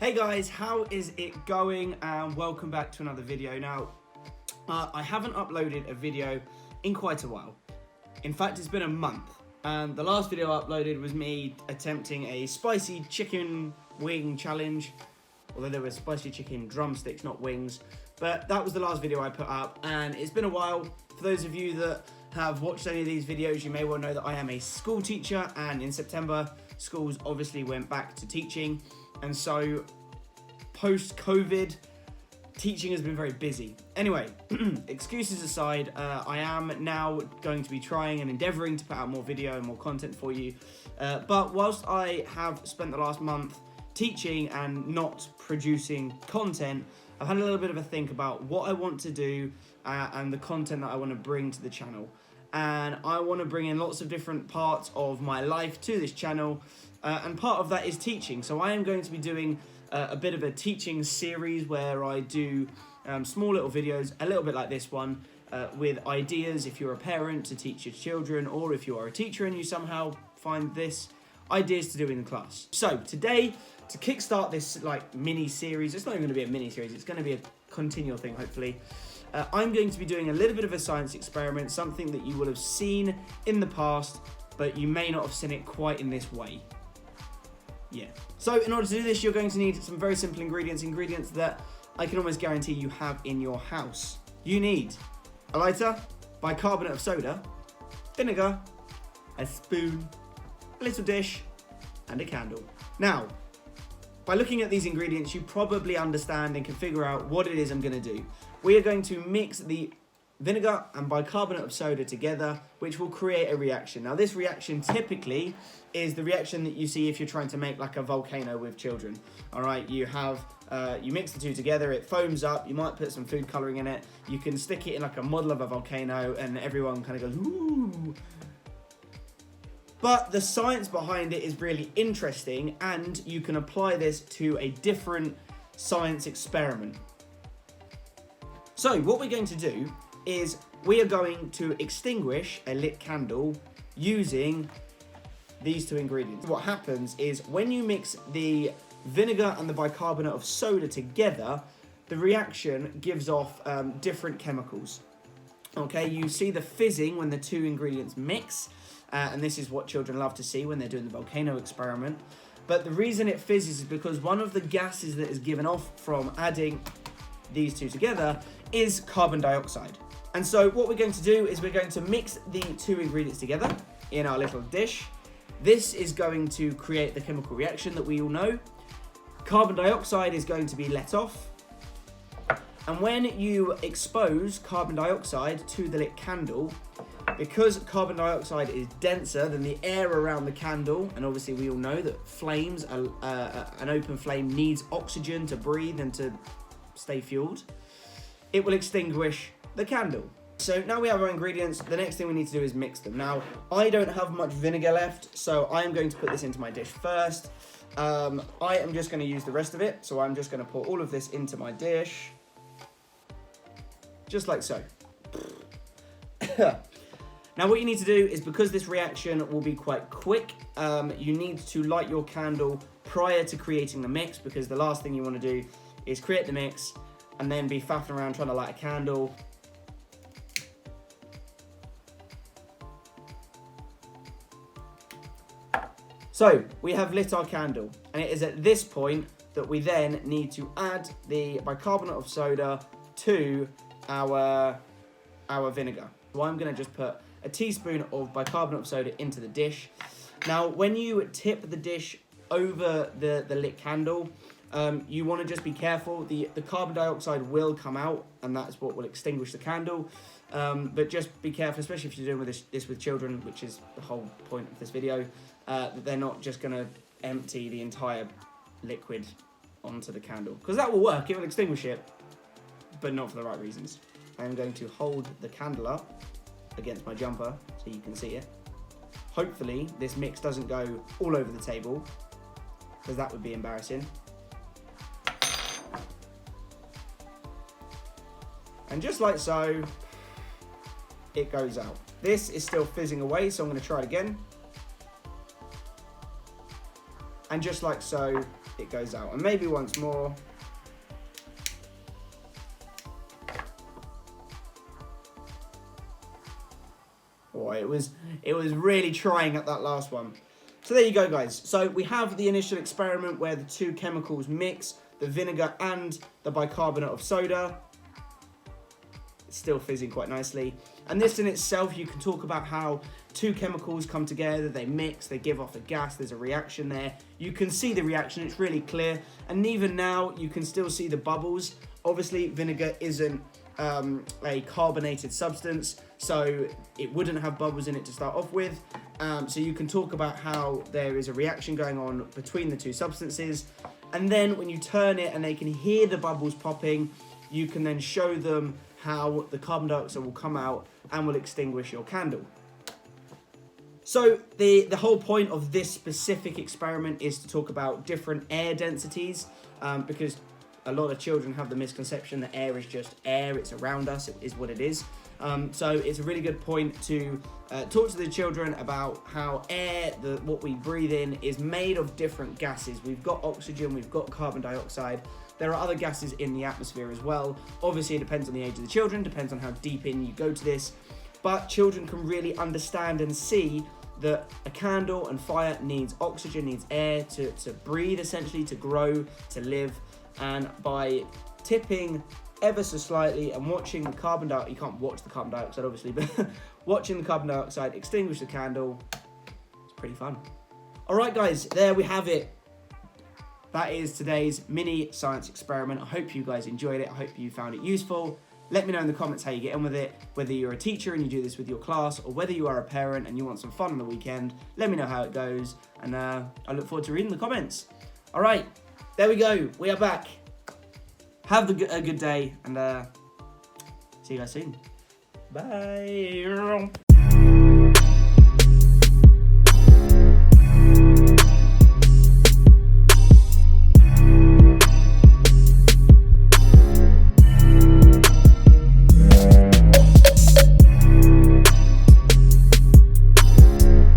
Hey guys, how is it going? And welcome back to another video. Now, I haven't uploaded a video in quite a while. In fact, it's been a month. And the last video I uploaded was me attempting a spicy chicken wing challenge. Although there were spicy chicken drumsticks, not wings. But that was the last video I put up, and it's been a while. For those of you that have watched any of these videos, you may well know that I am a school teacher, and in September, schools obviously went back to teaching. And so, post-COVID, teaching has been very busy. Anyway, excuses aside, I am now going to be trying and endeavouring to put out more video and more content for you. But whilst I have spent the last month teaching and not producing content, I've had a little bit of a think about what I want to do and the content that I want to bring to the channel. And I want to bring in lots of different parts of my life to this channel, and part of that is teaching. So I am going to be doing a bit of a teaching series where I do small little videos, a little bit like this one, with ideas if you're a parent to teach your children, or if you are a teacher and you somehow find this, ideas to do in class. So today, to kickstart this like mini series, it's not even going to be a mini series, it's going to be a continual thing hopefully. I'm going to be doing a little bit of a science experiment, something that you will have seen in the past, but you may not have seen it quite in this way. Yeah. So in order to do this, you're going to need some very simple ingredients that I can almost guarantee you have in your house. You need a lighter, bicarbonate of soda, vinegar, a spoon, a little dish, and a candle. Now, by looking at these ingredients, you probably understand and can figure out what it is I'm going to do. We are going to mix the vinegar and bicarbonate of soda together, which will create a reaction. Now, this reaction typically is the reaction that you see if you're trying to make like a volcano with children. All right, you mix the two together, it foams up, you might put some food coloring in it, you can stick it in like a model of a volcano, and everyone kind of goes, ooh. But the science behind it is really interesting, and you can apply this to a different science experiment. So what we're going to do is we are going to extinguish a lit candle using these two ingredients. What happens is when you mix the vinegar and the bicarbonate of soda together, the reaction gives off different chemicals. Okay, you see the fizzing when the two ingredients mix. And this is what children love to see when they're doing the volcano experiment. But the reason it fizzes is because one of the gases that is given off from adding these two together is carbon dioxide. And so what we're going to do is we're going to mix the two ingredients together in our little dish. This is going to create the chemical reaction that we all know. Carbon dioxide is going to be let off. And when you expose carbon dioxide to the lit candle, because carbon dioxide is denser than the air around the candle, and obviously we all know that flames, an open flame needs oxygen to breathe and to stay fueled, it will extinguish the candle. So now we have our ingredients, the next thing we need to do is mix them. Now, I don't have much vinegar left, so I am going to put this into my dish first. I am just going to use the rest of it, so I'm just going to pour all of this into my dish. Just like so. Now what you need to do is, because this reaction will be quite quick, you need to light your candle prior to creating the mix, because the last thing you want to do is create the mix and then be faffing around trying to light a candle. So we have lit our candle, and it is at this point that we then need to add the bicarbonate of soda to our vinegar. So I'm going to just put a teaspoon of bicarbonate of soda into the dish. Now, when you tip the dish over the lit candle, you want to just be careful. The carbon dioxide will come out, and that's what will extinguish the candle. But just be careful, especially if you're doing this with children, which is the whole point of this video, that they're not just going to empty the entire liquid onto the candle. Because that will work, it will extinguish it, but not for the right reasons. I'm going to hold the candle up against my jumper so you can see it. Hopefully this mix doesn't go all over the table, because that would be embarrassing. And just like so, it goes out. This is still fizzing away, so I'm going to try it again. And just like so, it goes out. And maybe once more. Oh, it was really trying at that last one. So there you go, guys. So we have the initial experiment where the two chemicals mix, the vinegar and the bicarbonate of soda. It's still fizzing quite nicely. And this in itself, you can talk about how two chemicals come together, they mix, they give off a gas, there's a reaction there. You can see the reaction, it's really clear. And even now, you can still see the bubbles. Obviously, vinegar isn't a carbonated substance, so it wouldn't have bubbles in it to start off with. So you can talk about how there is a reaction going on between the two substances. And then when you turn it and they can hear the bubbles popping, you can then show them how the carbon dioxide will come out and will extinguish your candle. So the whole point of this specific experiment is to talk about different air densities, because a lot of children have the misconception that air is just air, it's around us, it is what it is. So it's a really good point to talk to the children about how air, what we breathe in, is made of different gases. We've got oxygen, we've got carbon dioxide. There are other gases in the atmosphere as well. Obviously, it depends on the age of the children, depends on how deep in you go to this. But children can really understand and see that a candle and fire needs oxygen, needs air to breathe, essentially, to grow, to live. And by tipping ever so slightly and watching the carbon dioxide, you can't watch the carbon dioxide obviously, but watching the carbon dioxide extinguish the candle, it's pretty fun. All right, guys, there we have it. That is today's mini science experiment. I hope you guys enjoyed it. I hope you found it useful. Let me know in the comments how you get on with it, whether you're a teacher and you do this with your class, or whether you are a parent and you want some fun on the weekend. Let me know how it goes, and I look forward to reading the comments. All right, there we go. We are back. Have a good day, and see you guys soon. Bye.